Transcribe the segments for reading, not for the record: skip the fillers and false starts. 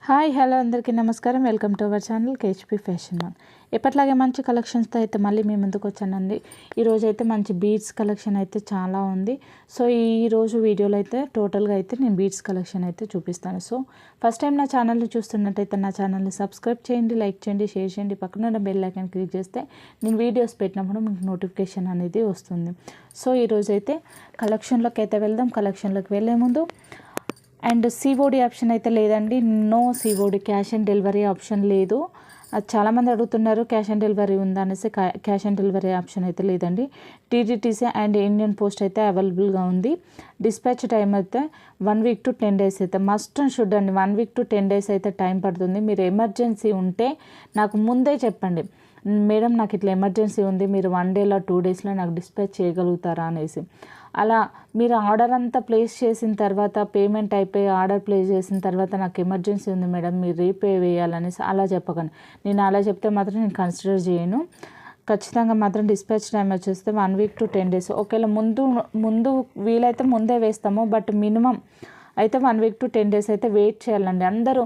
Hi hello అందరికీ నమస్కారం. Welcome to our channel కేహెచ్పి fashion mall. ఎప్పట్లాగే మంచి కలెక్షన్స్తో అయితే మళ్ళీ మీ ముందుకు వచ్చానండి. ఈరోజు అయితే మంచి బీడ్స్ కలెక్షన్ అయితే చాలా ఉంది. సో ఈరోజు వీడియోలో అయితే టోటల్గా అయితే నేను బీడ్స్ కలెక్షన్ అయితే చూపిస్తాను. సో ఫస్ట్ టైం నా ఛానల్ని చూస్తున్నట్టయితే నా ఛానల్ని సబ్స్క్రైబ్ చేయండి, లైక్ చేయండి, షేర్ చేయండి. పక్కన ఉన్న బెల్ ఐకాన్ క్లిక్ చేస్తే నేను వీడియోస్ పెట్టినప్పుడు మీకు నోటిఫికేషన్ అనేది వస్తుంది. సో ఈరోజు అయితే కలెక్షన్లోకి అయితే వెళ్దాం. కలెక్షన్లోకి వెళ్ళే ముందు అండ్ సిఓడి ఆప్షన్ అయితే లేదండి. No COD, cash on delivery option లేదు. అది చాలామంది అడుగుతున్నారు క్యాష్ ఆన్ డెలివరీ ఉందా అనేసి. క్యాష్ ఆన్ డెలివరీ ఆప్షన్ అయితే లేదండి. టీటీసీ అండ్ ఇండియన్ పోస్ట్ అయితే అవైలబుల్గా ఉంది. డిస్పాచ్ టైం అయితే 1 వీక్ to 10 days అయితే మస్ట్ అండ్ షుడ్ అండి. 1 వీక్ to 10 days అయితే టైం పడుతుంది. మీరు ఎమర్జెన్సీ ఉంటే నాకు ముందే చెప్పండి, మేడం నాకు ఇట్లా ఎమర్జెన్సీ ఉంది, మీరు 1 day 2 daysలో నాకు డిస్పాచ్ చేయగలుగుతారా అనేసి. అలా మీరు ఆర్డర్ అంతా ప్లేస్ చేసిన తర్వాత, పేమెంట్ అయిపోయి ఆర్డర్ ప్లేస్ చేసిన తర్వాత నాకు ఎమర్జెన్సీ ఉంది మేడం, మీరు రీపే వేయాలనేసి అలా చెప్పకండి. నేను అలా చెప్తే మాత్రం నేను కన్సిడర్ చేయను. ఖచ్చితంగా మాత్రం డిస్పాచ్ టైం వచ్చేస్తే 1 week to 10 days. ఒకవేళ ముందు వీలైతే ముందే వేస్తాము, బట్ మినిమం అయితే 1 week to 10 days అయితే వెయిట్ చేయాలండి. అందరూ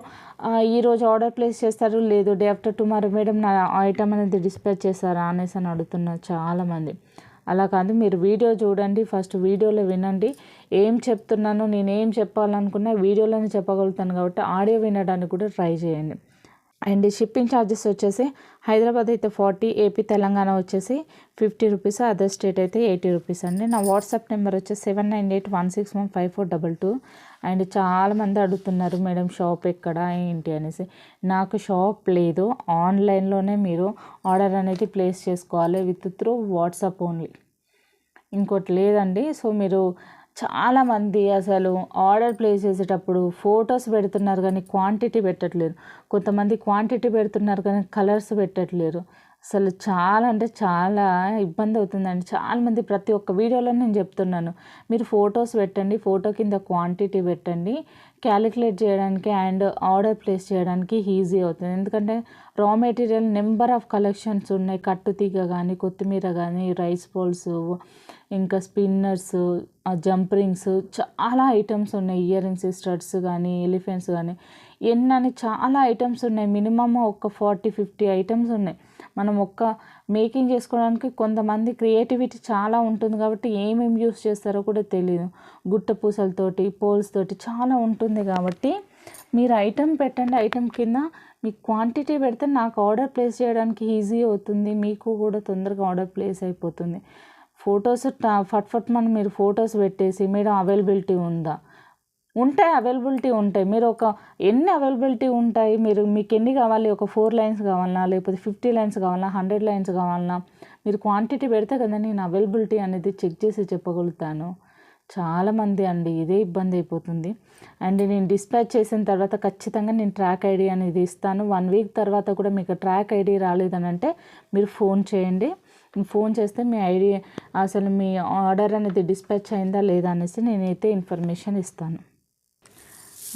ఈరోజు ఆర్డర్ ప్లేస్ చేస్తారు, లేదు డే ఆఫ్టర్ టుమారో మేడం నా ఐటమ్ అనేది డిస్పాచ్ చేస్తారా అనేసి అని అడుగుతున్నారు చాలామంది. అలా కాదు, మీరు వీడియో చూడండి, ఫస్ట్ వీడియోలో వినండి. ఏం చెప్తున్నానో నేను ఏం చెప్పాలనుకున్నా వీడియోలోనే చెప్పగలుగుతాను కాబట్టి ఆడియో వినడానికి కూడా ట్రై చేయండి. అండ్ షిప్పింగ్ ఛార్జెస్ వచ్చేసి హైదరాబాద్ అయితే 40, ఏపీ తెలంగాణ వచ్చేసి 50 రూపీస్, అదర్ స్టేట్ అయితే 80 రూపీస్ అండి. నా వాట్సాప్ నెంబర్ వచ్చేసి 7981615422. అండ్ చాలామంది అడుగుతున్నారు మేడం షాప్ ఎక్కడ ఏంటి అనేసి. నాకు షాప్ లేదు, ఆన్లైన్లోనే మీరు ఆర్డర్ అనేది ప్లేస్ చేసుకోవాలి త్రూ వాట్సాప్ ఓన్లీ, ఇంకోటి లేదండి. సో మీరు చాలామంది అసలు ఆర్డర్ ప్లేస్ చేసేటప్పుడు ఫొటోస్ పెడుతున్నారు కానీ క్వాంటిటీ పెట్టట్లేదు. కొంతమంది క్వాంటిటీ పెడుతున్నారు కానీ కలర్స్ పెట్టట్లేరు. అసలు చాలా అంటే చాలా ఇబ్బంది అవుతుందండి. చాలామంది ప్రతి ఒక్క వీడియోలో నేను చెప్తున్నాను, మీరు ఫొటోస్ పెట్టండి, ఫోటో కింద క్వాంటిటీ పెట్టండి, క్యాలిక్యులేట్ చేయడానికి అండ్ ఆర్డర్ ప్లేస్ చేయడానికి ఈజీ అవుతుంది. ఎందుకంటే raw material number of collections ఉన్నాయి. కట్టుతీగ కానీ, కొత్తిమీర కానీ, రైస్ బౌల్స్, ఇంకా స్పిన్నర్స్, జంప్ రింగ్స్, చాలా ఐటమ్స్ ఉన్నాయి. ఇయర్ రింగ్స్, స్టడ్స్ కానీ, ఎలిఫెంట్స్ కానీ, ఎన్నని చాలా ఐటమ్స్ ఉన్నాయి. మినిమమ్ ఒక 40-50 ఐటమ్స్ ఉన్నాయి. మనం ఒక్క మేకింగ్ చేసుకోవడానికి కొంతమంది క్రియేటివిటీ చాలా ఉంటుంది కాబట్టి ఏమేమి యూస్ చేస్తారో కూడా తెలియదు. గుట్ట పూసలతోటి, పోల్స్ తోటి చాలా ఉంటుంది కాబట్టి మీరు ఐటమ్ పెట్టండి. ఐటమ్ కింద మీకు క్వాంటిటీ పెడితే నాకు ఆర్డర్ ప్లేస్ చేయడానికి ఈజీ అవుతుంది, మీకు కూడా తొందరగా ఆర్డర్ ప్లేస్ అయిపోతుంది. ఫొటోస్ ఫట్ మనం మీరు ఫొటోస్ పెట్టేసి మేడం అవైలబిలిటీ ఉందా, ఉంటాయి, అవైలబిలిటీ ఉంటాయి. మీరు ఎన్ని అవైలబిలిటీ ఉంటాయి, మీకు ఎన్ని కావాలి, ఒక 4 lines కావాలన్నా, లేకపోతే 50 lines కావాలన్నా, 100 lines కావాలన్నా, మీరు క్వాంటిటీ పెడితే కదా నేను అవైలబిలిటీ అనేది చెక్ చేసి చెప్పగలుగుతాను. చాలామంది అండి ఇదే ఇబ్బంది అయిపోతుంది. అండ్ నేను డిస్పాచ్ చేసిన తర్వాత ఖచ్చితంగా నేను ట్రాక్ ఐడి అనేది ఇస్తాను. 1 week తర్వాత కూడా మీకు ట్రాక్ ఐడి రాలేదని అంటే మీరు ఫోన్ చేయండి. ఫోన్ చేస్తే మీ ఐడి అసలు మీ ఆర్డర్ అనేది డిస్పాచ్ అయిందా లేదా అనేసి నేనైతే ఇన్ఫర్మేషన్ ఇస్తాను.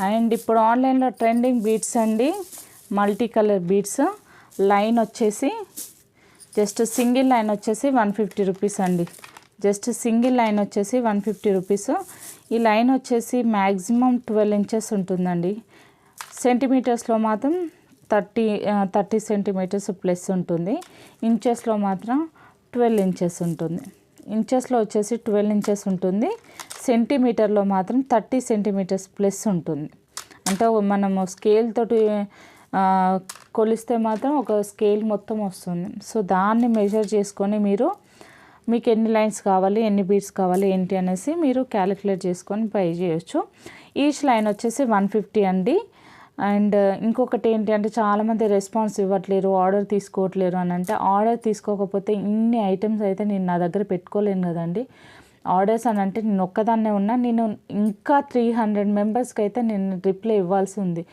అండ్ ఇప్పుడు ఆన్లైన్లో ట్రెండింగ్ బీడ్స్ అండి, మల్టీ కలర్ బీడ్స్. లైన్ వచ్చేసి జస్ట్ సింగిల్ లైన్ వచ్చేసి 150 రూపీస్ అండి. జస్ట్ సింగిల్ లైన్ వచ్చేసి 150 రూపీస్. ఈ లైన్ వచ్చేసి మ్యాక్సిమం 12 inches ఉంటుందండి. సెంటీమీటర్స్లో మాత్రం 30 centimeters ప్లస్ ఉంటుంది. ఇంచెస్లో మాత్రం 12 inches ఉంటుంది. ఇంచెస్లో వచ్చేసి 12 inches ఉంటుంది. సెంటీమీటర్లో మాత్రం 30 centimeters ప్లస్ ఉంటుంది. అంటే మనము స్కేల్ తోటి కొలిస్తే మాత్రం ఒక స్కేల్ మొత్తం వస్తుంది. సో దాన్ని మెజర్ చేసుకొని మీకు ఎన్ని లైన్స్ కావాలి, ఎన్ని బీడ్స్ కావాలి ఏంటి అనేసి మీరు క్యాలిక్యులేట్ చేసుకొని బై చేయొచ్చు. ఈచ్ లైన్ వచ్చేసి 150 అండి. అండ్ ఇంకొకటి ఏంటి అంటే చాలామంది రెస్పాన్స్ ఇవ్వట్లేరు, ఆర్డర్ తీసుకోవట్లేరు అని అంటే, ఆర్డర్ తీసుకోకపోతే ఇన్ని ఐటమ్స్ అయితే నేను నా దగ్గర పెట్టుకోలేను కదండి. ఆర్డర్స్ అని అంటే నేను ఒక్కదాన్నే ఉన్నా, నేను ఇంకా 300 మెంబర్స్కి అయితే నేను రిప్లై ఇవ్వాల్సి ఉంది.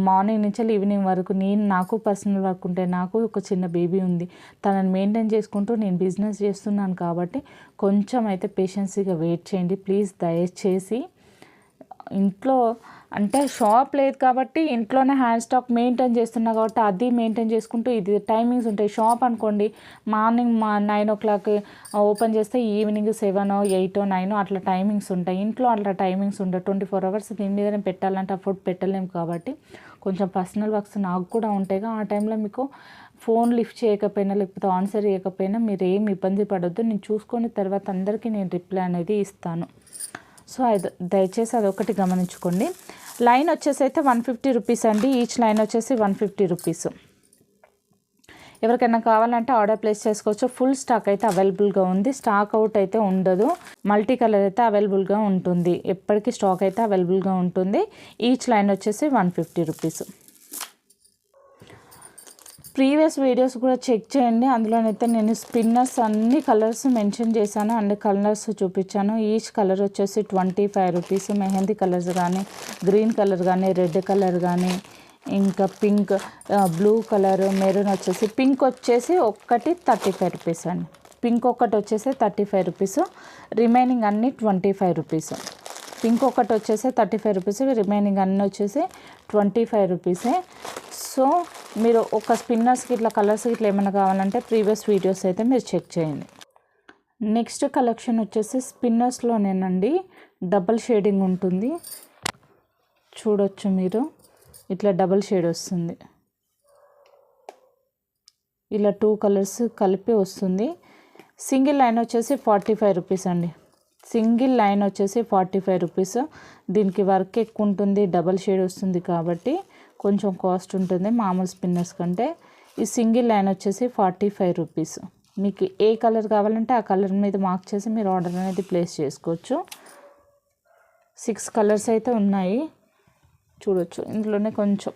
మార్నింగ్ నుంచి ఈవినింగ్ వరకు నాకు పర్సనల్ వర్క్ ఉంటే, నాకు ఒక చిన్న బేబీ ఉంది, తనని మెయింటైన్ చేసుకుంటూ నేను బిజినెస్ చేస్తున్నాను కాబట్టి కొంచెం అయితే పేషెన్సీగా వెయిట్ చేయండి ప్లీజ్. దయచేసి ఇంట్లో అంటే షాప్ లేదు కాబట్టి ఇంట్లోనే హ్యాండ్ స్టాక్ మెయింటైన్ చేస్తున్నా కాబట్టి అది మెయింటైన్ చేసుకుంటూ ఇది టైమింగ్స్ ఉంటాయి. షాప్ అనుకోండి మార్నింగ్ 9 o'clock ఓపెన్ చేస్తే ఈవినింగ్ 7, 8, 9 అట్లా టైమింగ్స్ ఉంటాయి. ఇంట్లో అట్లా టైమింగ్స్ ఉండవు. 24 hours దీని మీదనే పెట్టాలంటే అఫోర్డ్ పెట్టలేము కాబట్టి కొంచెం పర్సనల్ వర్క్స్ నాకు కూడా ఉంటాయి. ఆ టైంలో మీకు ఫోన్ లిఫ్ట్ చేయకపోయినా లేకపోతే ఆన్సర్ చేయకపోయినా మీరు ఏమి ఇబ్బంది పడొద్దు. నేను చూసుకొని తర్వాత అందరికీ నేను రిప్లై అనేది ఇస్తాను. సో అది దయచేసి అదొకటి గమనించుకోండి. లైన్ వచ్చేసి అయితే 150 రూపీస్ అండి. ఈచ్ లైన్ వచ్చేసి 150 రూపీస్. ఎవరికైనా కావాలంటే ఆర్డర్ ప్లేస్ చేసుకోవచ్చు. ఫుల్ స్టాక్ అయితే అవైలబుల్గా ఉంది. స్టాక్ అవుట్ అయితే ఉండదు. మల్టీ కలర్ అయితే అవైలబుల్గా ఉంటుంది. ఎప్పటికీ స్టాక్ అయితే అవైలబుల్గా ఉంటుంది. ఈచ్ లైన్ వచ్చేసి 150 రూపీస్. ప్రీవియస్ వీడియోస్ కూడా చెక్ చేయండి. అందులోనైతే నేను స్పిన్నర్స్ అన్ని కలర్స్ మెన్షన్ చేశాను, అన్ని కలర్స్ చూపించాను. ఈచ్ కలర్ వచ్చేసి 25 రూపీస్. మెహందీ కలర్స్ కానీ, గ్రీన్ కలర్ కానీ, రెడ్ కలర్ కానీ, ఇంకా పింక్, బ్లూ కలర్, మెరూన్ వచ్చేసి పింక్ వచ్చేసి ఒక్కటి 35 రూపీస్ అండి. పింక్ ఒకటి వచ్చేసి 35 రూపీస్, రిమైనింగ్ అన్నీ 25 రూపీస్. పింక్ ఒకటి వచ్చేసి 35 రూపీస్, రిమైనింగ్ అన్నీ వచ్చేసి 25 రూపీసే. సో మీరు ఒక స్పిన్నర్స్కి ఇట్లా కలర్స్కి ఇట్లా ఏమైనా కావాలంటే ప్రీవియస్ వీడియోస్ అయితే మీరు చెక్ చేయండి. నెక్స్ట్ కలెక్షన్ వచ్చేసి స్పిన్నర్స్లోనేనండి. డబల్ షేడింగ్ ఉంటుంది, చూడొచ్చు మీరు. ఇట్లా డబల్ షేడ్ వస్తుంది, ఇలా 2 కలర్స్ కలిపి వస్తుంది. సింగిల్ లైన్ వచ్చేసి 45 రూపీస్ అండి. సింగిల్ లైన్ వచ్చేసి 45 రూపీస్. దీనికి వర్క్ ఎక్కువ ఉంటుంది, డబల్ షేడ్ వస్తుంది కాబట్టి కొంచెం కాస్ట్ ఉంటుంది మామూలు స్పిన్నర్స్ కంటే. ఈ సింగిల్ లైన్ వచ్చేసి 45 రూపీస్. మీకు ఏ కలర్ కావాలంటే ఆ కలర్ మీద మార్క్ చేసి మీరు ఆర్డర్ అనేది ప్లేస్ చేసుకోవచ్చు. 6 కలర్స్ అయితే ఉన్నాయి, చూడొచ్చు. ఇందులోనే కొంచెం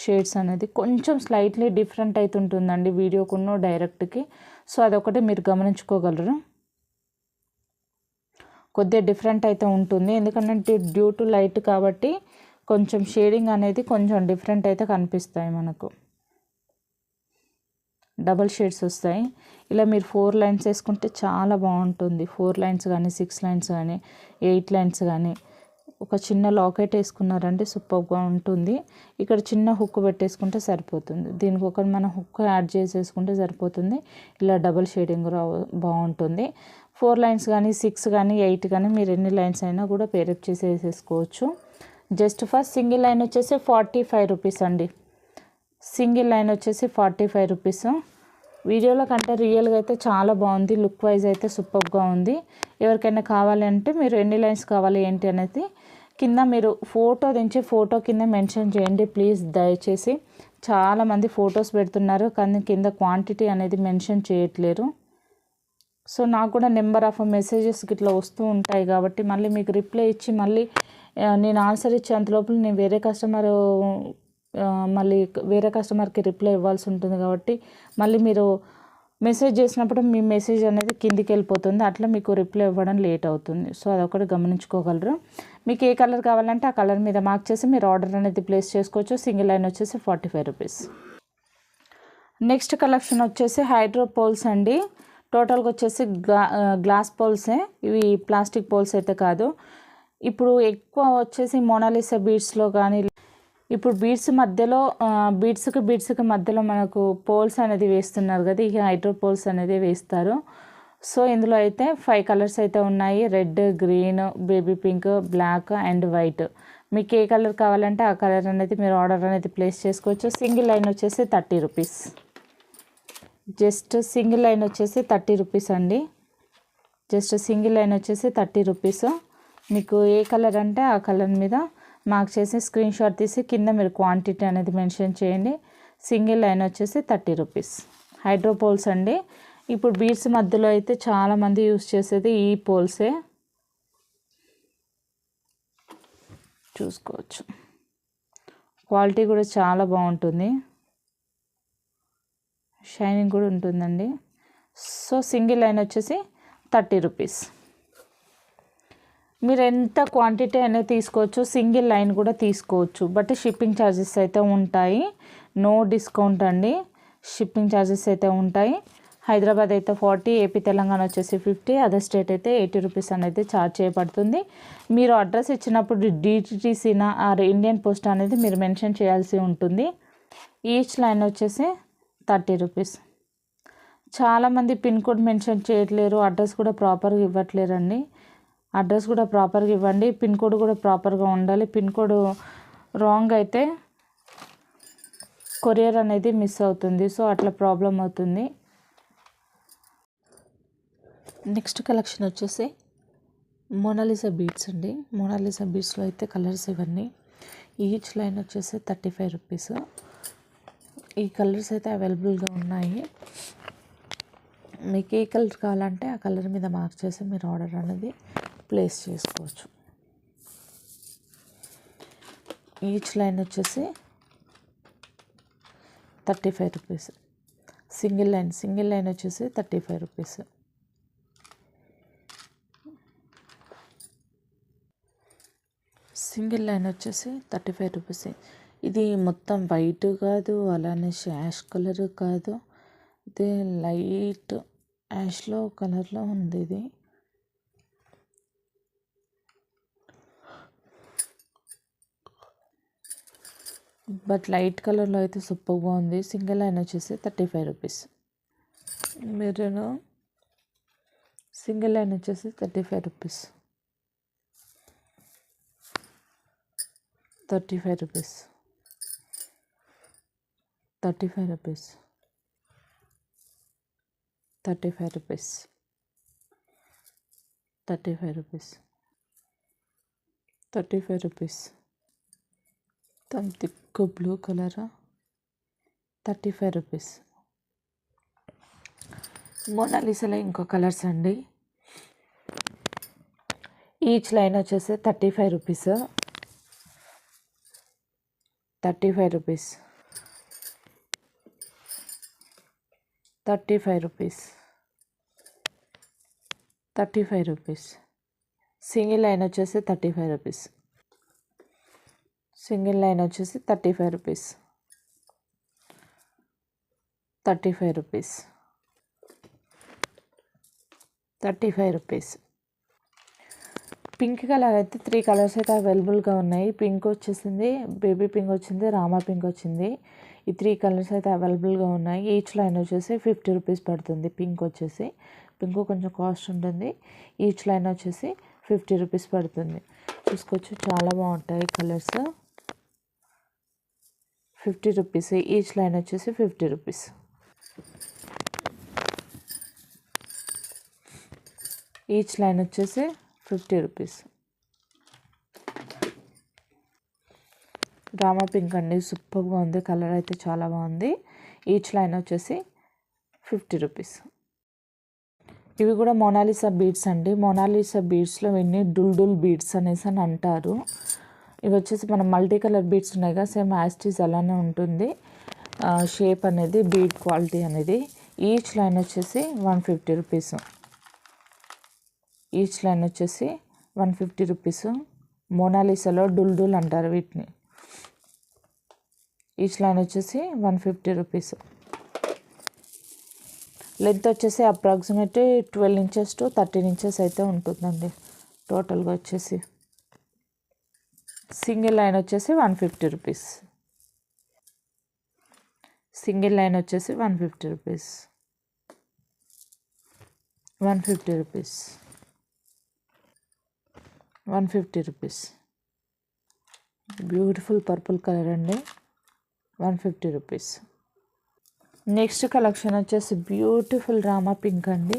షేడ్స్ అనేది కొంచెం స్లైట్లీ డిఫరెంట్ అయితే ఉంటుందండి వీడియోకున్న డైరెక్ట్కి. సో అదొకటి మీరు గమనించుకోగలరు. కొద్దిగా డిఫరెంట్ అయితే ఉంటుంది, ఎందుకంటే డ్యూ టు లైట్ కాబట్టి కొంచెం షేడింగ్ అనేది కొంచెం డిఫరెంట్ అయితే కనిపిస్తాయి మనకు. డబల్ షేడ్స్ వస్తాయి. ఇలా మీరు 4 లైన్స్ వేసుకుంటే చాలా బాగుంటుంది. 4 లైన్స్ కానీ, 6 లైన్స్ కానీ, 8 లైన్స్ కానీ. ఒక చిన్న లాకెట్ వేసుకున్నారంటే సూపర్గా ఉంటుంది. ఇక్కడ చిన్న హుక్ పెట్టేసుకుంటే సరిపోతుంది. దీనికి ఒక మనం హుక్ యాడ్ చేసేసుకుంటే సరిపోతుంది. ఇలా డబల్ షేడింగ్ బాగుంటుంది. 4 లైన్స్ కానీ, 6 కానీ, 8 కానీ మీరు ఎన్ని లైన్స్ అయినా కూడా పేరప్ చేసి వేసేసుకోవచ్చు. జస్ట్ ఫర్ సింగిల్ లైన్ వచ్చేసి 45 రూపీస్ అండి. సింగిల్ లైన్ వచ్చేసి 45 రూపీస్. వీడియోలో కంటే రియల్గా అయితే చాలా బాగుంది. లుక్ వైజ్ అయితే సూపర్గా ఉంది. ఎవరికైనా కావాలంటే మీరు ఎన్ని లైన్స్ కావాలి ఏంటి అనేది కింద మీరు ఫోటో దించి ఫోటో కింద మెన్షన్ చేయండి ప్లీజ్. దయచేసి చాలామంది ఫొటోస్ పెడుతున్నారు కానీ కింద క్వాంటిటీ అనేది మెన్షన్ చేయట్లేరు. సో నాకు కూడా నెంబర్ ఆఫ్ మెసేజెస్ ఇట్లా వస్తూ ఉంటాయి కాబట్టి మళ్ళీ మీకు రిప్లై ఇచ్చి మళ్ళీ నేను ఆన్సర్ ఇచ్చేంత లోపల నేను మళ్ళీ వేరే కస్టమర్కి రిప్లై ఇవ్వాల్సి ఉంటుంది కాబట్టి మళ్ళీ మీరు మెసేజ్ చేసినప్పుడు మీ మెసేజ్ అనేది కిందికి వెళ్ళిపోతుంది. అట్లా మీకు రిప్లై ఇవ్వడం లేట్ అవుతుంది. సో అదొకటి గమనించుకోగలరు. మీకు ఏ కలర్ కావాలంటే ఆ కలర్ మీద మార్క్ చేసి మీరు ఆర్డర్ అనేది ప్లేస్ చేసుకోవచ్చు. సింగిల్ లైన్ వచ్చేసి 45 రూపీస్. నెక్స్ట్ కలెక్షన్ వచ్చేసి హైడ్రో పోల్స్ అండి. టోటల్గా వచ్చేసి గ్లాస్ పోల్సే, ఇవి ప్లాస్టిక్ పోల్స్ అయితే కాదు. ఇప్పుడు ఎక్కువ వచ్చేసి మోనాలిసా బీడ్స్లో కానీ ఇప్పుడు బీడ్స్కి మధ్యలో మనకు పోల్స్ అనేది వేస్తున్నారు కదా, ఇక హైడ్రో పోల్స్ అనేది వేస్తారు. సో ఇందులో అయితే 5 కలర్స్ అయితే ఉన్నాయి. Red, green, baby pink, black and white. మీకు ఏ కలర్ కావాలంటే ఆ కలర్ అనేది మీరు ఆర్డర్ అనేది ప్లేస్ చేసుకోవచ్చు. సింగిల్ లైన్ వచ్చేసి 30 రూపీస్. జస్ట్ సింగిల్ లైన్ వచ్చేసి 30 రూపీస్ అండి. జస్ట్ సింగిల్ లైన్ వచ్చేసి 30 రూపీస్. మీకు ఏ కలర్ అంటే ఆ కలర్ మీద మార్క్ చేసి స్క్రీన్ షాట్ తీసి కింద మీరు క్వాంటిటీ అనేది మెన్షన్ చేయండి. సింగిల్ లైన్ వచ్చేసి 30 రూపీస్. హైడ్రో పోల్స్ అండి. ఇప్పుడు బీడ్స్ మధ్యలో అయితే చాలామంది యూస్ చేసేది ఈ పోల్సే, చూసుకోవచ్చు. క్వాలిటీ కూడా చాలా బాగుంటుంది, షైనింగ్ కూడా ఉంటుందండి. సో సింగిల్ లైన్ వచ్చేసి 30 రూపీస్. మీరు ఎంత క్వాంటిటీ అనేది తీసుకోవచ్చు, సింగిల్ లైన్ కూడా తీసుకోవచ్చు. బట్ షిప్పింగ్ ఛార్జెస్ అయితే ఉంటాయి. నో డిస్కౌంట్ అండి, షిప్పింగ్ ఛార్జెస్ అయితే ఉంటాయి. హైదరాబాద్ అయితే 40, ఏపీ తెలంగాణ వచ్చేసి 50, అదర్ స్టేట్ అయితే 80 రూపీస్ అనేది ఛార్జ్ చేయబడుతుంది. మీరు అడ్రస్ ఇచ్చినప్పుడు డిటిసినా ఆర్ ఇండియన్ పోస్ట్ అనేది మీరు మెన్షన్ చేయాల్సి ఉంటుంది. ఈచ్ లైన్ వచ్చేసి 30 రూపీస్. చాలామంది పిన్ కోడ్ మెన్షన్ చేయట్లేరు, అడ్రస్ కూడా ప్రాపర్గా ఇవ్వట్లేరండి. అడ్రస్ కూడా ప్రాపర్గా ఇవ్వండి, పిన్ కోడ్ కూడా ప్రాపర్గా ఉండాలి. పిన్ కోడ్ రాంగ్ అయితే కొరియర్ అనేది మిస్ అవుతుంది, సో అట్లా ప్రాబ్లం అవుతుంది. నెక్స్ట్ కలెక్షన్ వచ్చేసి మోనాలిసా బీడ్స్ అండి. మోనాలిసా బీడ్స్లో అయితే కలర్స్ ఇవన్నీ. ఈచ్ లైన్ వచ్చేసి 35 రూపీస్. ఈ కలర్స్ అయితే అవైలబుల్గా ఉన్నాయి. మీకు ఏ కలర్ కావాలంటే ఆ కలర్ మీద మార్క్ చేసి మీరు ఆర్డర్ అనేది ప్లేస్ చేసుకోవచ్చు. ఈచ్ లైన్ వచ్చేసి 35 రూపీస్. సింగిల్ లైన్ వచ్చేసి 35 రూపీస్. సింగిల్ లైన్ వచ్చేసి 35 రూపీస్. ఇది మొత్తం వైట్ కాదు, అలానే యాష్ కలర్ కాదు, ఇది లైట్ యాష్లో కలర్లో ఉంది. ఇది బట్ లైట్ కలర్లో అయితే సూపర్గా ఉంది. సింగిల్ లైన్ వచ్చేసి 35 రూపీస్. మీరు సింగిల్ లైన్ వచ్చేసి 35 rupees. 35 rupees. 35 rupees. 35 rupees. 35 rupees. 35 rupees. Thick blue colour 35 rupees. మోనాలిసాలో ఇంకో కలర్స్ అండి. ఈచ్ లైన్ వచ్చేసి 35 rupees. 35 rupees. 35 rupees. 35 rupees. Single line వచ్చేసి 35 రూపీస్. సింగిల్ లైన్ వచ్చేసి 35 rupees. 35 rupees. 35 rupees. Pink colour అయితే 3 కలర్స్ అయితే అవైలబుల్గా ఉన్నాయి. పింక్ వచ్చేసింది, బేబీ పింక్ వచ్చింది, రామా పింక్ వచ్చింది. ఈ 3 కలర్స్ అయితే అవైలబుల్గా ఉన్నాయి. ఈచ్ లైన్ వచ్చేసి 50 రూపీస్ పడుతుంది. పింక్ కొంచెం కాస్ట్ ఉంటుంది. ఈచ్ లైన్ వచ్చేసి 50 రూపీస్ పడుతుంది. చూసుకోవచ్చు, చాలా బాగుంటాయి కలర్స్. 50 రూపీస్. ఈచ్ లైన్ వచ్చేసి 50 రూపీస్. ఈచ్ లైన్ వచ్చేసి 50 రూపీస్. రామా పింక్ అండి, సూపర్గా ఉంది. కలర్ అయితే చాలా బాగుంది. ఈచ్ లైన్ వచ్చేసి 50 రూపీస్. ఇవి కూడా మోనాలిసా బీడ్స్ అండి. మోనాలిసా బీడ్స్లో ఇన్ని డుల్ బీడ్స్ అనేసి అని అంటారు. ఇవి వచ్చేసి మనం మల్టీ కలర్ బీడ్స్ ఉన్నాయి కదా, సేమ్ యాస్టీస్ అలానే ఉంటుంది షేప్ అనేది, బీడ్ క్వాలిటీ అనేది. ఈచ్ లైన్ వచ్చేసి 150 రూపీస్. ఈచ్ లైన్ వచ్చేసి 150 రూపీస్. మోనాలిసాలో డుల్ అంటారు వీటిని. ఈచ్ లైన్ వచ్చేసి 150 రూపీస్. లెంత్ వచ్చేసి అప్రాక్సిమేట్లీ 12 ఇంచెస్ టు 13 ఇంచెస్ అయితే ఉంటుందండి టోటల్గా వచ్చేసి. సింగిల్ లైన్ వచ్చేసి 150 రూపీస్. సింగిల్ లైన్ వచ్చేసి 150 rupees. 150 rupees. 150 rupees. Beautiful purple colour అండి, 150 రూపీస్. నెక్స్ట్ కలెక్షన్ వచ్చేసి బ్యూటిఫుల్ రామా పింక్ అండి.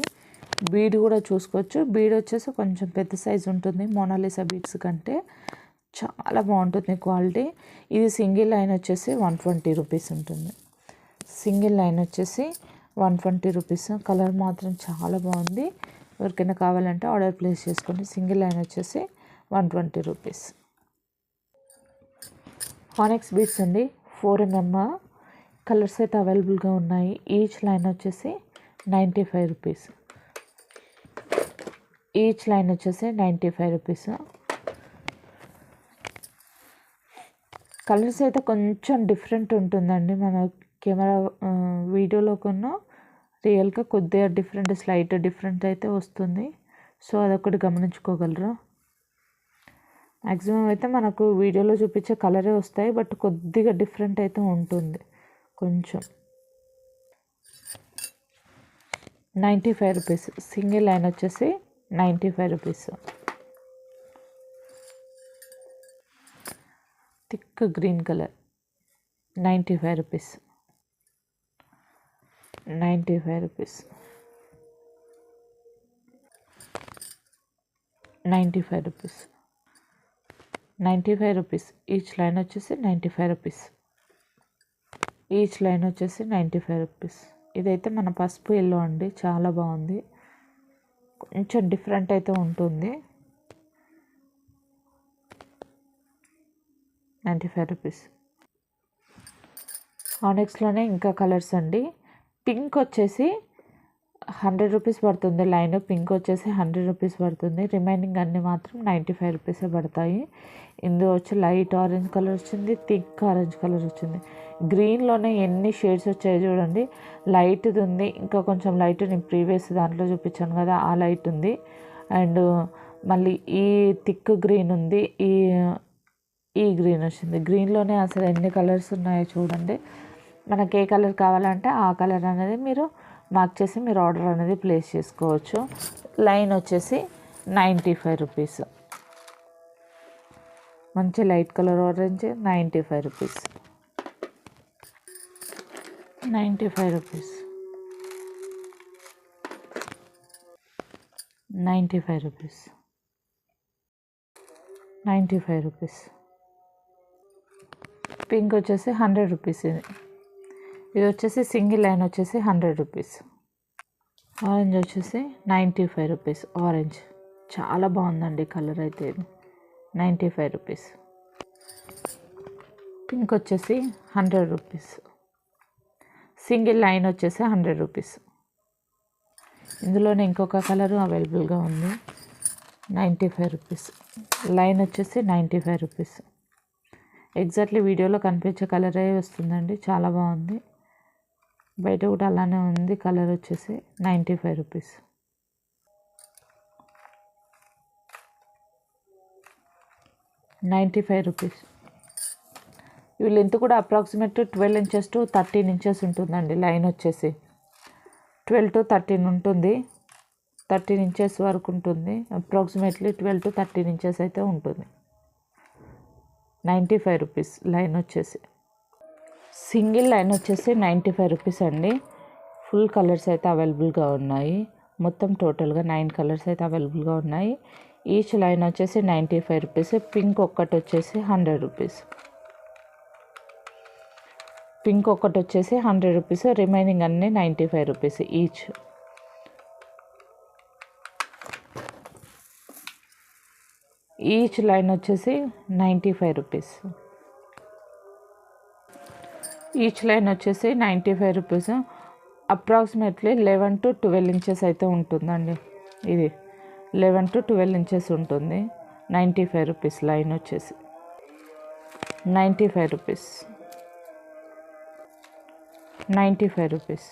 బీడ్ కూడా చూసుకోవచ్చు. బీడ్ వచ్చేసి కొంచెం పెద్ద సైజు ఉంటుంది మోనాలిసా బీడ్స్ కంటే. చాలా బాగుంటుంది క్వాలిటీ. ఇది సింగిల్ లైన్ వచ్చేసి 120 రూపీస్ ఉంటుంది. సింగిల్ లైన్ వచ్చేసి 120 రూపీస్. కలర్ మాత్రం చాలా బాగుంది. ఎవరికైనా కావాలంటే ఆర్డర్ ప్లేస్ చేసుకోండి. సింగిల్ లైన్ వచ్చేసి 120 రూపీస్. ఆనెక్స్ బీడ్స్ అండి, 4mm కలర్స్ అయితే అవైలబుల్గా ఉన్నాయి. ఈచ్ లైన్ వచ్చేసి 95 రూపీస్. ఈచ్ లైన్ వచ్చేసి 95 రూపీస్. కలర్స్ అయితే కొంచెం డిఫరెంట్ ఉంటుందండి మన కెమెరా వీడియోలో కన్నా రియల్గా కొద్దిగా డిఫరెంట్, స్లైట్ డిఫరెంట్ అయితే వస్తుంది. సో అదొకటి గమనించుకోగలరు. మ్యాక్సిమం అయితే మనకు వీడియోలో చూపించే కలరే వస్తాయి, బట్ కొద్దిగా డిఫరెంట్ అయితే ఉంటుంది కొంచెం. 95 రూపీస్. సింగిల్ లైన్ వచ్చేసి 95 rupees. Thick green colour 95 rupees. 95 rupees. 95 rupees. 95 rupees. Each line వచ్చేసి 95 రూపీస్. ఈచ్ లైన్ వచ్చేసి 95 రూపీస్. ఇదైతే మన పసుపు ఎల్లో అండి, చాలా బాగుంది. కొంచెం డిఫరెంట్ అయితే ఉంటుంది. 95 రూపీస్. ఆనెక్స్లోనే ఇంకా కలర్స్ అండి. పింక్ వచ్చేసి 100 రూపీస్ పడుతుంది లైన్. పింక్ వచ్చేసి 100 రూపీస్ పడుతుంది. రిమైనింగ్ అన్నీ మాత్రం 95 రూపీసే పడతాయి. ఇందులో వచ్చి లైట్ ఆరెంజ్ కలర్ వచ్చింది, థిక్ ఆరెంజ్ కలర్ వచ్చింది. గ్రీన్లోనే ఎన్ని షేడ్స్ వచ్చాయో చూడండి. లైట్ది ఉంది, ఇంకా కొంచెం లైట్ నేను ప్రీవియస్ దాంట్లో చూపించాను కదా ఆ లైట్ ఉంది. అండ్ మళ్ళీ ఈ థిక్ గ్రీన్ ఉంది, ఈ గ్రీన్ వచ్చింది. గ్రీన్లోనే అసలు ఎన్ని కలర్స్ ఉన్నాయో చూడండి. మనకి ఏ కలర్ కావాలంటే ఆ కలర్ అనేది మీరు మార్క్ చేసి మీరు ఆర్డర్ అనేది ప్లేస్ చేసుకోవచ్చు. లైన్ వచ్చేసి 95 రూపీస్. మంచి light colour orange 95 rupees. 95 rupees. 95 rupees. 95 rupees. Pink వచ్చేసి 100 రూపీస్. ఇది వచ్చేసి సింగిల్ లైన్ వచ్చేసి 100 రూపీస్. ఆరెంజ్ వచ్చేసి 95 రూపీస్. ఆరెంజ్ చాలా బాగుందండి కలర్ అయితే. ఇది 95 రూపీస్. పింక్ వచ్చేసి 100 రూపీస్. సింగిల్ లైన్ వచ్చేసి 100 రూపీస్. ఇందులోనే ఇంకొక కలరు అవైలబుల్గా ఉంది. 95 రూపీస్. లైన్ వచ్చేసి 95 రూపీస్. ఎగ్జాక్ట్లీ వీడియోలో కనిపించే కలరే వస్తుందండి, చాలా బాగుంది. బయట కూడా అలానే ఉంది కలర్ వచ్చేసి 95 రూపీస్. 95 రూపీస్. ఇవి లెంత్ కూడా అప్రాక్సిమేట్ 12 ఇంచెస్ టు 13 ఇంచెస్ ఉంటుందండి. లైన్ వచ్చేసి 12 to 13 ఉంటుంది. 13 ఇంచెస్ వరకు ఉంటుంది. అప్రాక్సిమేట్లీ 12 to 13 ఇంచెస్ అయితే ఉంటుంది. 95 రూపీస్. లైన్ వచ్చేసి సింగిల్ లైన్ వచ్చేసి 95 రూపీస్ అండి. ఫుల్ కలర్స్ అయితే అవైలబుల్గా ఉన్నాయి. మొత్తం టోటల్గా 9 కలర్స్ అయితే అవైలబుల్గా ఉన్నాయి. ఈచ్ లైన్ వచ్చేసి 95 రూపీస్. పింక్ ఒక్కటి వచ్చేసి 100 రూపీస్. పింక్ ఒక్కటి వచ్చేసి 100 రూపీస్. రిమైనింగ్ అన్నీ 95 రూపీస్ ఈచ్. ఈచ్ లైన్ వచ్చేసి 95 రూపీస్. ఈచ్ లైన్ వచ్చేసి 95 రూపీస్. అప్రాక్సిమేట్లీ 11 to 12 ఇంచెస్ అయితే ఉంటుందండి. ఇది 11 to 12 ఇంచెస్ ఉంటుంది. 95 రూపీస్. లైన్ వచ్చేసి 95 rupees. 95 rupees.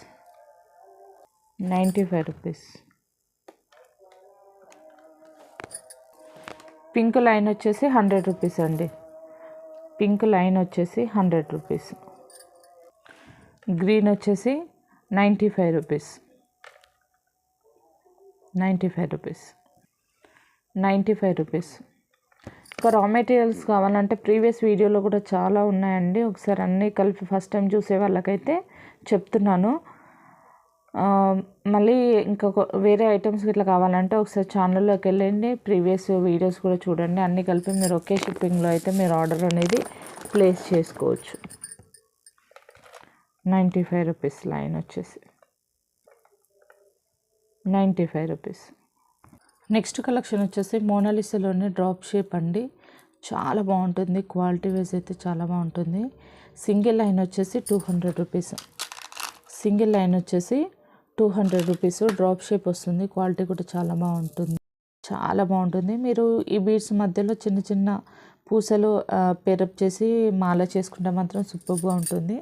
95 rupees. Pink line వచ్చేసి 100 రూపీస్ అండి. పింక్ లైన్ వచ్చేసి 100 రూపీస్. గ్రీన్ వచ్చేసి 95 రూపీస్. 95 రూపీస్. 95 రూపీస్. ఇంకా రా మెటీరియల్స్ కావాలంటే ప్రీవియస్ వీడియోలో కూడా చాలా ఉన్నాయండి. ఒకసారి అన్నీ కలిపి ఫస్ట్ టైం చూసే వాళ్ళకైతే చెప్తున్నాను. మళ్ళీ ఇంకొక వేరే ఐటమ్స్ ఇట్లా కావాలంటే ఒకసారి ఛానల్లోకి వెళ్ళండి, ప్రీవియస్ వీడియోస్ కూడా చూడండి. అన్నీ కలిపి మీరు ఒకే షిప్పింగ్లో అయితే మీరు ఆర్డర్ అనేది ప్లేస్ చేసుకోవచ్చు. 95 రూపీస్. లైన్ వచ్చేసి 95 రూపీస్. నెక్స్ట్ కలెక్షన్ వచ్చేసి మోనాలిసాలోనే డ్రాప్ షేప్ అండి. చాలా బాగుంటుంది. క్వాలిటీ వైజ్ అయితే చాలా బాగుంటుంది. సింగిల్ లైన్ వచ్చేసి 200 రూపీస్. సింగిల్ లైన్ వచ్చేసి 200 రూపీస్. డ్రాప్ షేప్ వస్తుంది. క్వాలిటీ కూడా చాలా బాగుంటుంది. చాలా బాగుంటుంది. మీరు ఈ బీడ్స్ మధ్యలో చిన్న చిన్న పూసలు పేరప్ చేసి మాల చేసుకుంటే మాత్రం సూపర్గా ఉంటుంది.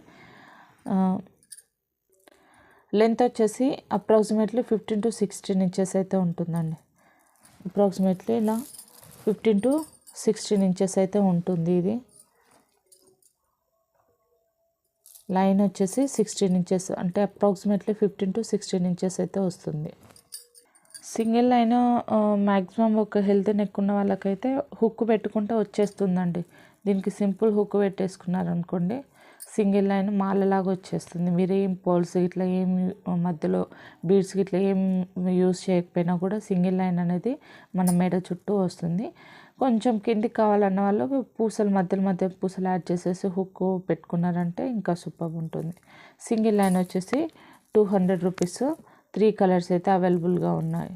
లెంత్ వచ్చేసి అప్రాక్సిమేట్లీ 15 to 16 ఇంచెస్ అయితే ఉంటుందండి. అప్రాక్సిమేట్లీ ఇలా 15 to 16 ఇంచెస్ అయితే ఉంటుంది. ఇది లైన్ వచ్చేసి 16 ఇంచెస్ అంటే అప్రాక్సిమేట్లీ 15 to 16 ఇంచెస్ అయితే వస్తుంది. సింగిల్ లైన్ మ్యాక్సిమం ఒక హెల్త్ నెక్ ఉన్న వాళ్ళకైతే హుక్ పెట్టుకుంటే వచ్చేస్తుందండి. దీనికి సింపుల్ హుక్ పెట్టేసుకున్నారనుకోండి సింగిల్ లైన్ మాలలాగా వచ్చేస్తుంది. మీరు ఏం పోల్స్ ఇట్లా ఏం మధ్యలో బీడ్స్ ఇట్లా ఏం యూస్ చేయకపోయినా కూడా సింగిల్ లైన్ అనేది మన మెడ చుట్టూ వస్తుంది. కొంచెం కిందికి కావాలన్న వాళ్ళు పూసలు మధ్య పూసలు యాడ్ చేసేసి హుక్ పెట్టుకున్నారంటే ఇంకా సూపర్ ఉంటుంది. సింగిల్ లైన్ వచ్చేసి 200 రూపీస్. 3 కలర్స్ అయితే అవైలబుల్గా ఉన్నాయి.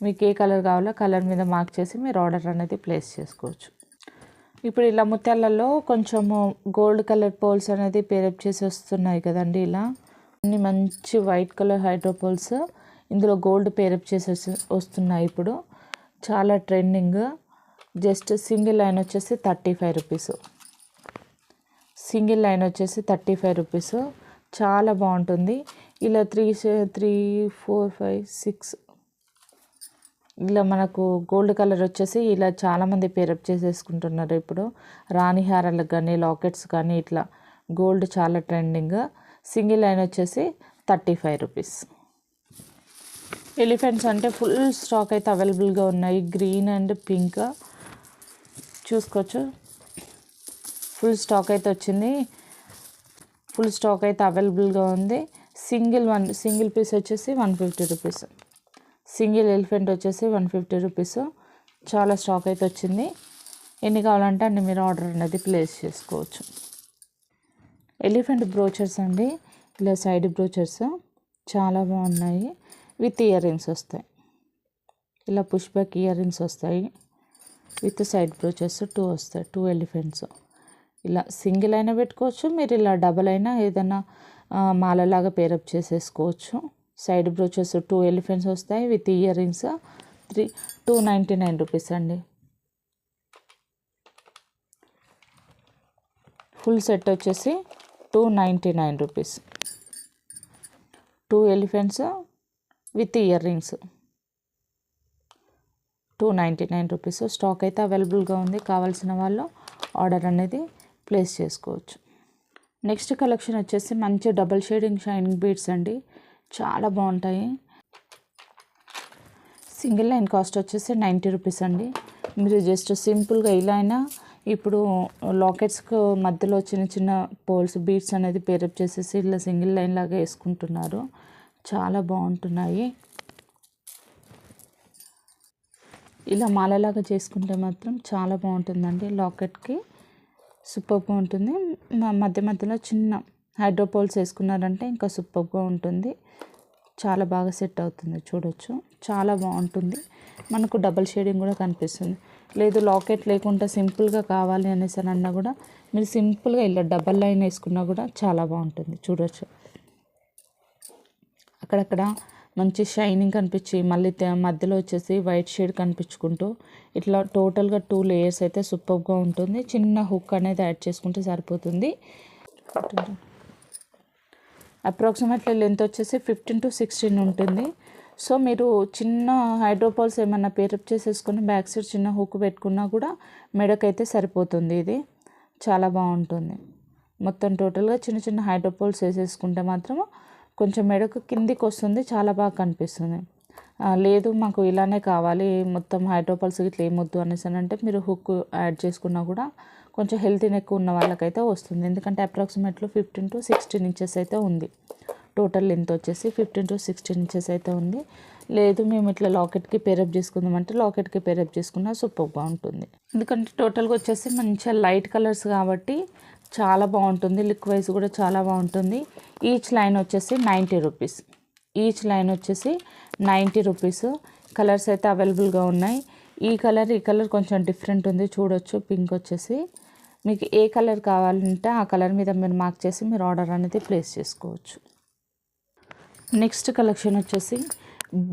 మీకు ఏ కలర్ కావాలో కలర్ మీద మార్క్ చేసి మీరు ఆర్డర్ అనేది ప్లేస్ చేసుకోవచ్చు. ఇప్పుడు ఇలా ముత్యాలలో కొంచెము గోల్డ్ కలర్ పోల్స్ అనేది పేరప్ చేసి వస్తున్నాయి కదండి. ఇలా అన్ని మంచి వైట్ కలర్ హైడ్రోపోల్స్ ఇందులో గోల్డ్ పేరప్ చేసి వస్తున్నాయి. ఇప్పుడు చాలా ట్రెండింగ్. జస్ట్ సింగిల్ లైన్ వచ్చేసి 35 రూపీస్. సింగిల్ లైన్ వచ్చేసి 35 రూపీస్. చాలా బాగుంటుంది. ఇలా 3, 4, 5, 6 ఇలా మనకు గోల్డ్ కలర్ వచ్చేసి ఇలా చాలామంది పేరప్ చేసేసుకుంటున్నారు. ఇప్పుడు రాణి హారాలకు కానీ లాకెట్స్ కానీ ఇట్లా గోల్డ్ చాలా ట్రెండింగ్. సింగిల్ లైన్ వచ్చేసి 35 రూపీస్. ఎలిఫెంట్స్ అంటే ఫుల్ స్టాక్ అయితే అవైలబుల్గా ఉన్నాయి. గ్రీన్ అండ్ పింక్ చూసుకోవచ్చు. ఫుల్ స్టాక్ అయితే వచ్చింది. ఫుల్ స్టాక్ అయితే అవైలబుల్గా ఉంది. సింగిల్ పీస్ వచ్చేసి 150 రూపీస్. సింగిల్ ఎలిఫెంట్ వచ్చేసి 150 రూపీస్. చాలా స్టాక్ అయితే వచ్చింది. ఎన్ని కావాలంటే అన్ని మీరు ఆర్డర్ అనేది ప్లేస్ చేసుకోవచ్చు. ఎలిఫెంట్ బ్రోచర్స్ అండి. ఇలా సైడ్ బ్రోచర్స్ చాలా బాగున్నాయి. విత్ ఇయర్ రింగ్స్ వస్తాయి. ఇలా పుష్ బ్యాక్ ఇయర్ రింగ్స్ వస్తాయి. విత్ సైడ్ బ్రోచర్స్ 2 వస్తాయి. 2 ఎలిఫెంట్స్. ఇలా సింగిల్ అయినా పెట్టుకోవచ్చు. మీరు ఇలా డబల్ అయినా ఏదైనా మాలలాగా పేరప్ చేసేసుకోవచ్చు. సైడ్ బ్రోచెస్ 2 ఎలిఫెంట్స్ వస్తాయి విత్ ఇయర్ రింగ్స్. 299 రూపీస్ అండి. ఫుల్ సెట్ వచ్చేసి 299 rupees. 2 elephants with ear rings 299 rupees. Stock అయితే అవైలబుల్గా ఉంది. కావాల్సిన వాళ్ళు ఆర్డర్ అనేది ప్లేస్ చేసుకోవచ్చు. నెక్స్ట్ కలెక్షన్ వచ్చేసి మంచి డబల్ షేడింగ్ షైనింగ్ బీడ్స్ అండి. చాలా బాగుంటాయి. సింగిల్ లైన్ కాస్ట్ వచ్చేసి 90 రూపీస్ అండి. మీరు జస్ట్ సింపుల్గా ఇలా అయినా ఇప్పుడు లాకెట్స్కు మధ్యలో చిన్న పోల్స్ బీడ్స్ అనేది పేరప్ చేసేసి ఇలా సింగిల్ లైన్ లాగా వేసుకుంటున్నారు. చాలా బాగుంటున్నాయి. ఇలా మాలలాగా చేసుకుంటే మాత్రం చాలా బాగుంటుందండి. లాకెట్కి సూపర్గా ఉంటుంది. మధ్యలో చిన్న హైడ్రోపోల్స్ వేసుకున్నారంటే ఇంకా సూపర్గా ఉంటుంది. చాలా బాగా సెట్ అవుతుంది. చూడొచ్చు చాలా బాగుంటుంది. మనకు డబల్ షేడింగ్ కూడా కనిపిస్తుంది. లేదు లాకెట్ లేకుండా సింపుల్గా కావాలి అనేసి అన్నా కూడా మీరు సింపుల్గా ఇలా డబల్ లైన్ వేసుకున్నా కూడా చాలా బాగుంటుంది. చూడొచ్చు అక్కడక్కడ మంచి షైనింగ్ కనిపించి మళ్ళీ మధ్యలో వచ్చేసి వైట్ షేడ్ కనిపించుకుంటూ ఇట్లా టోటల్గా 2 లేయర్స్ అయితే సూపర్గా ఉంటుంది. చిన్న హుక్ అనేది యాడ్ చేసుకుంటే సరిపోతుంది. అప్రాక్సిమేట్లీ లెంత్ వచ్చేసి 15 to 16 ఉంటుంది. సో మీరు చిన్న హైడ్రోపాల్స్ ఏమన్నా పేరప్ చేసేసుకొని బ్యాక్ సైడ్ చిన్న హుక్ పెట్టుకున్నా కూడా మెడకైతే సరిపోతుంది. ఇది చాలా బాగుంటుంది. మొత్తం టోటల్గా చిన్న హైడ్రోపాల్స్ వేసేసుకుంటే మాత్రం కొంచెం మెడకు కిందికి వస్తుంది. చాలా బాగా కనిపిస్తుంది. లేదు మాకు ఇలానే కావాలి మొత్తం హైడ్రోపాల్స్ ఇట్లా ఏమొద్దు అనేసి అంటే మీరు హుక్ యాడ్ చేసుకున్నా కూడా కొంచెం హెల్తీ నెక్ ఉన్న వాళ్ళకైతే వస్తుంది. ఎందుకంటే అప్రాక్సిమేట్లీ 15 to 16 ఇంచెస్ అయితే ఉంది. టోటల్ లెంత్ వచ్చేసి 15 to 16 ఇంచెస్ అయితే ఉంది. లేదు మేము ఇట్లా లాకెట్కి పేరప్ చేసుకుందామంటే లాకెట్కి పేరప్ చేసుకున్నా సూపర్గా ఉంటుంది. ఎందుకంటే టోటల్గా వచ్చేసి మంచిగా లైట్ కలర్స్ కాబట్టి చాలా బాగుంటుంది. లుక్ వైజ్ కూడా చాలా బాగుంటుంది. ఈచ్ లైన్ వచ్చేసి 90 రూపీస్. ఈచ్ లైన్ వచ్చేసి 90 రూపీస్. కలర్స్ అయితే అవైలబుల్గా ఉన్నాయి. ఈ కలర్ కొంచెం డిఫరెంట్ ఉంది. చూడొచ్చు పింక్ వచ్చేసి మీకు ఏ కలర్ కావాలంటే ఆ కలర్ మీద మీరు మార్క్ చేసి మీరు ఆర్డర్ అనేది ప్లేస్ చేసుకోవచ్చు. నెక్స్ట్ కలెక్షన్ వచ్చేసి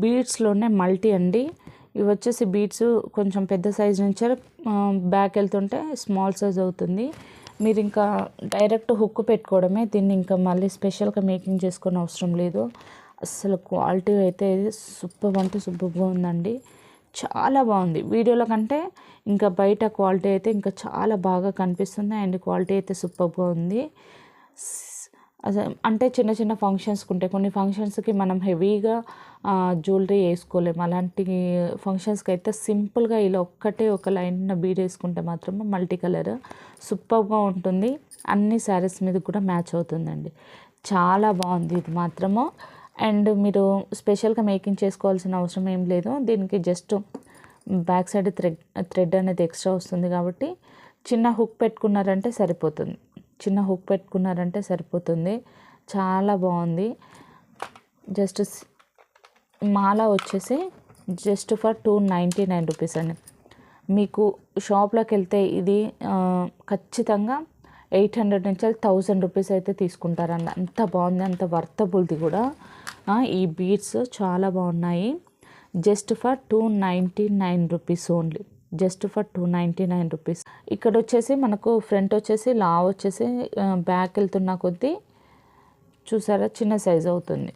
బీడ్స్లోనే మల్టీ అండి. ఇవి వచ్చేసి బీడ్స్ కొంచెం పెద్ద సైజ్ నుంచి బ్యాక్ వెళ్తుంటే స్మాల్ సైజ్ అవుతుంది. మీరు ఇంకా డైరెక్ట్ హుక్ పెట్టుకోవడమే, దీన్ని ఇంకా మళ్ళీ స్పెషల్గా మేకింగ్ చేసుకునే అవసరం లేదు. అసలు క్వాలిటీ అయితే సూపర్ అంటే సూపర్గా ఉందండి, చాలా బాగుంది. వీడియోలో కంటే ఇంకా బయట క్వాలిటీ అయితే ఇంకా చాలా బాగా కనిపిస్తుంది అండ్ క్వాలిటీ అయితే సూపర్గా ఉంది. అంటే చిన్న చిన్న ఫంక్షన్స్కి ఉంటాయి, కొన్ని ఫంక్షన్స్కి మనం హెవీగా జ్యువెలరీ వేసుకోలేము. అలాంటి ఫంక్షన్స్కి అయితే సింపుల్గా ఇలా ఒక్కటే ఒక లైన్ బీడ్ వేసుకుంటే మాత్రం మల్టీ కలర్ సూపర్గా ఉంటుంది. అన్ని శారీస్ మీద కూడా మ్యాచ్ అవుతుందండి, చాలా బాగుంది ఇది మాత్రము. అండ్ మీరు స్పెషల్గా మేకింగ్ చేసుకోవాల్సిన అవసరం ఏం లేదు. దీనికి జస్ట్ బ్యాక్ సైడ్ థ్రెడ్ అనేది ఎక్స్ట్రా వస్తుంది కాబట్టి చిన్న హుక్ పెట్టుకున్నారంటే సరిపోతుంది, చిన్న హుక్ పెట్టుకున్నారంటే సరిపోతుంది. చాలా బాగుంది. జస్ట్ మాల వచ్చేసి జస్ట్ ఫర్ 299 రూపీస్ అండి. మీకు షాప్లోకి వెళ్తే ఇది ఖచ్చితంగా 800 నుంచి 1000 రూపీస్ అయితే తీసుకుంటారండి. అంత బాగుంది, అంత వర్తబుల్ది కూడా. ఈ బీడ్స్ చాలా బాగున్నాయి. Just for 299 rupees only, just for 299 rupees. ఇక్కడ వచ్చేసి మనకు ఫ్రంట్ వచ్చేసి లావ్ వచ్చేసి బ్యాక్ వెళ్తున్న కొద్దీ చూసారా చిన్న సైజ్ అవుతుంది,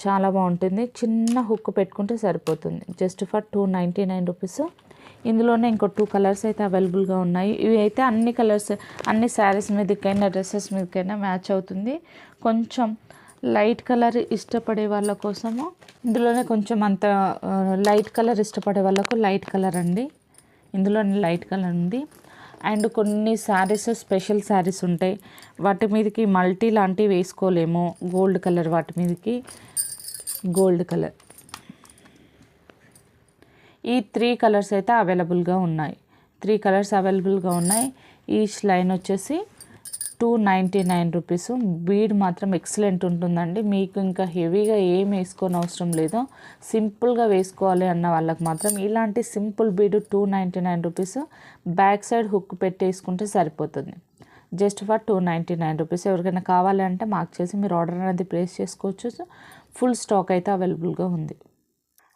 చాలా బాగుంటుంది. చిన్న హుక్ పెట్టుకుంటే సరిపోతుంది. Just for 299 rupees. ఇందులోనే ఇంకో 2 కలర్స్ అయితే అవైలబుల్గా ఉన్నాయి. ఇవి అయితే అన్ని కలర్స్ అన్ని శారీస్ మీదకైనా డ్రెస్సెస్ మీదకైనా మ్యాచ్ అవుతుంది. కొంచెం లైట్ కలర్ ఇష్టపడే వాళ్ళ కోసము ఇందులోనే కొంచెం అంత లైట్ కలర్ ఇష్టపడే వాళ్ళకు లైట్ కలర్ అండి, ఇందులోనే లైట్ కలర్ ఉంది. అండ్ కొన్ని శారీస్ స్పెషల్ శారీస్ ఉంటాయి, వాటి మీదకి మల్టీ లాంటివి వేసుకోలేము. గోల్డ్ కలర్ వాటి మీదకి గోల్డ్ కలర్, ఈ 3 కలర్స్ అయితే అవైలబుల్గా ఉన్నాయి. 3 కలర్స్ అవైలబుల్గా ఉన్నాయి. ఈచ్ లైన్ వచ్చేసి 299 రూపీస్. బీడ్ మాత్రం ఎక్సలెంట్ ఉంటుందండి. మీకు ఇంకా హెవీగా ఏం వేసుకోని అవసరం లేదు, సింపుల్గా వేసుకోవాలి అన్న వాళ్ళకి మాత్రం ఇలాంటి simple bead 299 rupees. Back side hook పెట్టేసుకుంటే సరిపోతుంది. Just for 299 rupees. ఎవరికైనా కావాలి అంటే మార్క్ చేసి మీరు ఆర్డర్ అనేది ప్లేస్ చేసుకోవచ్చు. ఫుల్ స్టాక్ అయితే అవైలబుల్గా ఉంది.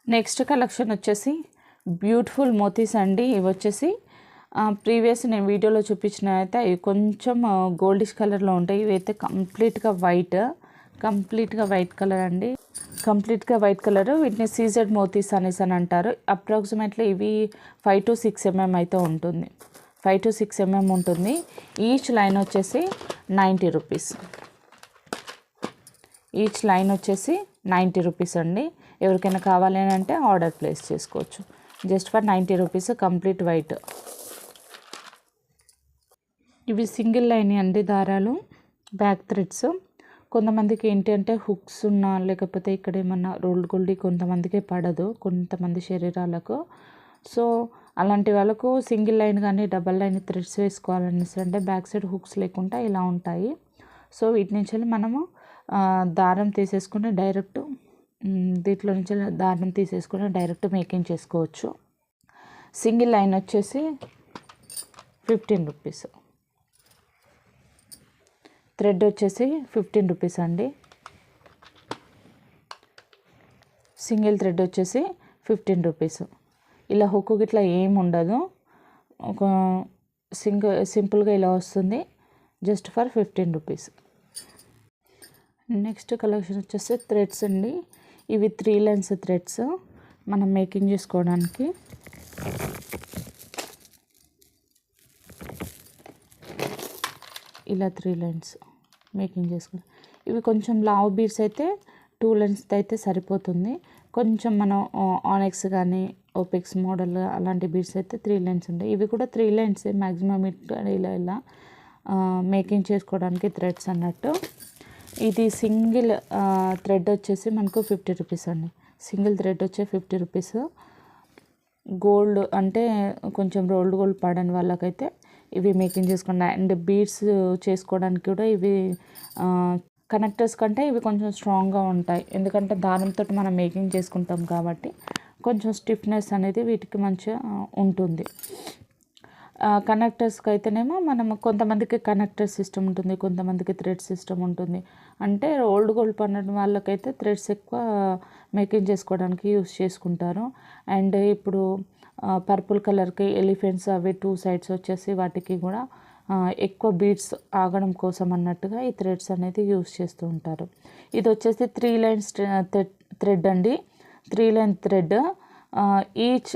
నెక్స్ట్ కలెక్షన్ వచ్చేసి బ్యూటిఫుల్ మోతీస్ అండి. ఇవి వచ్చేసి ప్రీవియస్ నేను వీడియోలో చూపించిన అయితే ఇవి కొంచెం గోల్డిష్ కలర్లో ఉంటాయి. ఇవి అయితే కంప్లీట్గా వైట్ కలర్ అండి, కంప్లీట్గా వైట్ కలర్. వీటిని సీజెడ్ మోతీస్ అనేసి అని అంటారు. అప్రాక్సిమేట్లీ ఇవి 5 to 6 mm అయితే ఉంటుంది, 5 to 6 mm ఉంటుంది. ఈచ్ లైన్ వచ్చేసి 90 రూపీస్, ఈచ్ లైన్ వచ్చేసి 90 రూపీస్ అండి. ఎవరికైనా కావాలి అంటే ఆర్డర్ ప్లేస్ చేసుకోవచ్చు. Just for 90 rupees complete white. ఇవి సింగిల్ లైన్ అండి దారాలు, బ్యాక్ థ్రెడ్స్. కొంతమందికి ఏంటి అంటే హుక్స్ ఉన్నా లేకపోతే ఇక్కడ ఏమన్నా రోల్డ్ గోల్డ్ కొంతమందికి పడదు, కొంతమంది శరీరాలకు. సో అలాంటి వాళ్ళకు సింగిల్ లైన్ కానీ డబల్ లైన్ థ్రెడ్స్ వేసుకోవాలనేసి అంటే బ్యాక్ సైడ్ హుక్స్ లేకుండా ఇలా ఉంటాయి. సో వీటి నుంచి మనము దారం తీసేసుకుని డైరెక్ట్ దీంట్లో నుంచి దారం తీసేసుకుని డైరెక్ట్ మేకింగ్ చేసుకోవచ్చు. సింగిల్ లైన్ వచ్చేసి 15 రూపీస్, థ్రెడ్ వచ్చేసి 15 రూపీస్ అండి. సింగిల్ థ్రెడ్ వచ్చేసి 15 రూపీస్. ఇలా హుక్ ఇట్లా ఏం ఉండదు, ఒక సింపుల్గా ఇలా వస్తుంది. Just for 15 rupees. Next collection వచ్చేసి థ్రెడ్స్ అండి. ఇవి 3 లైన్స్ థ్రెడ్స్ మనం మేకింగ్ చేసుకోవడానికి. ఇలా 3 లైన్స్ మేకింగ్ చేసుకుని ఇవి కొంచెం లావ్ బీడ్స్ అయితే 2 లైన్స్ అయితే సరిపోతుంది. కొంచెం మనం ఆనెక్స్ కానీ ఓపెక్స్ మోడల్ అలాంటి బీడ్స్ అయితే 3 లైన్స్ ఉంటాయి. ఇవి కూడా 3 లైన్స్ మ్యాక్సిమం ఇలా ఇలా మేకింగ్ చేసుకోవడానికి థ్రెడ్స్ అన్నట్టు. ఇది సింగిల్ థ్రెడ్ వచ్చేసి మనకు 50 రూపీస్ అండి. సింగిల్ థ్రెడ్ వచ్చే 50 రూపీస్. గోల్డ్ అంటే కొంచెం రోల్డ్ గోల్డ్ పడని వాళ్ళకైతే ఇవి మేకింగ్ చేసుకోండి. అండ్ బీడ్స్ చేసుకోవడానికి కూడా ఇవి కనెక్టర్స్ కంటే ఇవి కొంచెం స్ట్రాంగ్గా ఉంటాయి, ఎందుకంటే దారంతో మనం మేకింగ్ చేసుకుంటాం కాబట్టి కొంచెం స్టిఫ్నెస్ అనేది వీటికి మంచిగా ఉంటుంది. కనెక్టర్స్కి అయితేనేమో మనం కొంతమందికి కనెక్టర్ సిస్టమ్ ఉంటుంది, కొంతమందికి థ్రెడ్ సిస్టమ్ ఉంటుంది. అంటే ఓల్డ్ గోల్డ్ పడిన వాళ్ళకైతే థ్రెడ్స్ ఎక్కువ మేకింగ్ చేసుకోవడానికి యూస్ చేసుకుంటారు. అండ్ ఇప్పుడు పర్పుల్ కలర్కి ఎలిఫెంట్స్ అవి 2 సైడ్స్ వచ్చేసి వాటికి కూడా ఎక్కువ బీడ్స్ ఆగడం కోసం అన్నట్టుగా ఈ థ్రెడ్స్ అనేది యూస్ చేస్తూ ఉంటారు. ఇది వచ్చేసి 3 లైన్స్ థ్రెడ్ అండి. 3 లైన్ థ్రెడ్. ఈచ్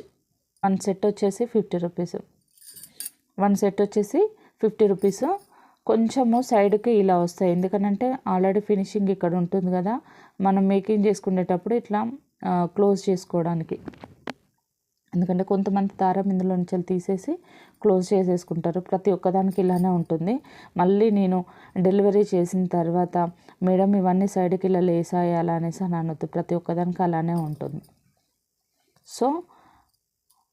1 సెట్ వచ్చేసి 50 రూపీస్. 1 సెట్ వచ్చేసి 50 రూపీస్. కొంచెము సైడ్కి ఇలా వస్తాయి, ఎందుకనంటే ఆల్రెడీ ఫినిషింగ్ ఇక్కడ ఉంటుంది కదా, మనం మేకింగ్ చేసుకునేటప్పుడు ఇట్లా క్లోజ్ చేసుకోవడానికి. ఎందుకంటే కొంతమంది దారం ఇందులో నుంచి తీసేసి క్లోజ్ చేసేసుకుంటారు. ప్రతి ఒక్కదానికి ఇలానే ఉంటుంది. మళ్ళీ నేను డెలివరీ చేసిన తర్వాత మేడం ఇవన్నీ సైడ్కి ఇలా లేసాయాలా అనేసి అని అనొద్దు, ప్రతి ఒక్కదానికి అలానే ఉంటుంది. సో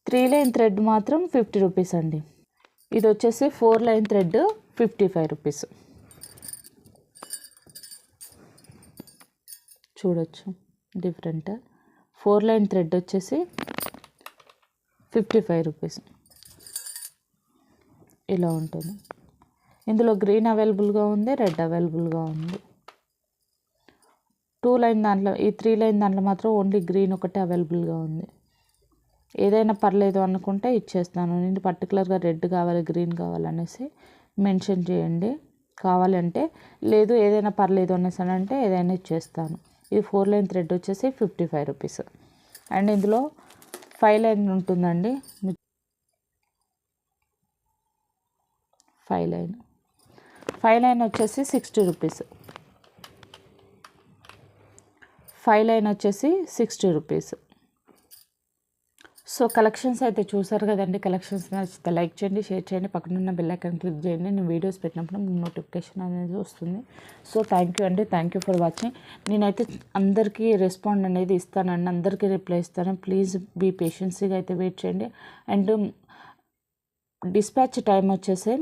3 లైన్ థ్రెడ్ మాత్రం 50 రూపీస్ అండి. ఇది వచ్చేసి 4 లైన్ థ్రెడ్ 55 రూపీస్. చూడొచ్చు డిఫరెంట్. 4 లైన్ థ్రెడ్ వచ్చేసి 55 రూపీస్ ఇలా ఉంటుంది. ఇందులో గ్రీన్ అవైలబుల్గా ఉంది, రెడ్ అవైలబుల్గా ఉంది. 2 లైన్ దాంట్లో, ఈ 3 లైన్ దాంట్లో మాత్రం ఓన్లీ గ్రీన్ ఒకటే అవైలబుల్గా ఉంది. ఏదైనా పర్లేదు అనుకుంటే ఇచ్చేస్తాను. నేను పర్టికులర్గా రెడ్ కావాలి, గ్రీన్ కావాలనేసి మెన్షన్ చేయండి కావాలంటే. లేదు ఏదైనా పర్లేదు అనేసి అంటే ఏదైనా ఇచ్చేస్తాను. ఇది 4 లైన్ థ్రెడ్ వచ్చేసి 55 రూపీస్. అండ్ ఇందులో 5 లైన్ ఉంటుందండి. 5 లైన్ వచ్చేసి 60 రూపీస్. 5 లైన్ వచ్చేసి 60 రూపీస్. సో కలెక్షన్స్ అయితే చూసారు కదండి. కలెక్షన్స్ నచ్చితే లైక్ చేయండి, షేర్ చేయండి, పక్కనున్న బెల్ ఐకాన్ క్లిక్ చేయండి. నేను వీడియోస్ పెట్టినప్పుడు నోటిఫికేషన్ అనేది వస్తుంది. సో థ్యాంక్ యూ అండి, థ్యాంక్ యూ ఫర్ వాచింగ్. నేనైతే అందరికీ రెస్పాండ్ అనేది ఇస్తానండి, అందరికీ రిప్లై ఇస్తాను. ప్లీజ్ బీ పేషెన్సీగా అయితే వెయిట్ చేయండి. అండ్ డిస్పాచ్ టైం వచ్చేసి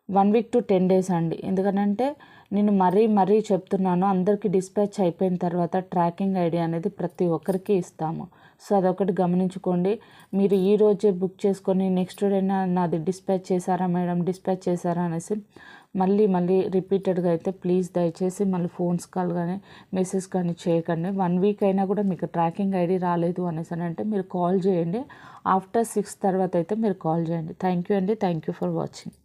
1 వీక్ to 10 days అండి. ఎందుకంటే నేను మరీ చెప్తున్నాను, అందరికీ డిస్పాచ్ అయిపోయిన తర్వాత ట్రాకింగ్ ఐడి అనేది ప్రతి ఒక్కరికి ఇస్తాము. సో అదొకటి గమనించుకోండి. మీరు ఈ రోజే బుక్ చేసుకొని నెక్స్ట్ డేనా నాది డిస్పాచ్ చేశారా మేడం, డిస్పాచ్ చేశారా అనేసి మళ్ళీ రిపీటెడ్గా అయితే ప్లీజ్ దయచేసి మళ్ళీ ఫోన్స్ కాల్ కానీ మెసేజ్ కానీ చేయకండి. 1 వీక్ అయినా కూడా మీకు ట్రాకింగ్ ఐడి రాలేదు అనేసి అంటే మీరు కాల్ చేయండి. ఆఫ్టర్ 6 తర్వాత అయితే మీరు కాల్ చేయండి. థ్యాంక్ యూ అండి, థ్యాంక్ యూ ఫర్ వాచింగ్.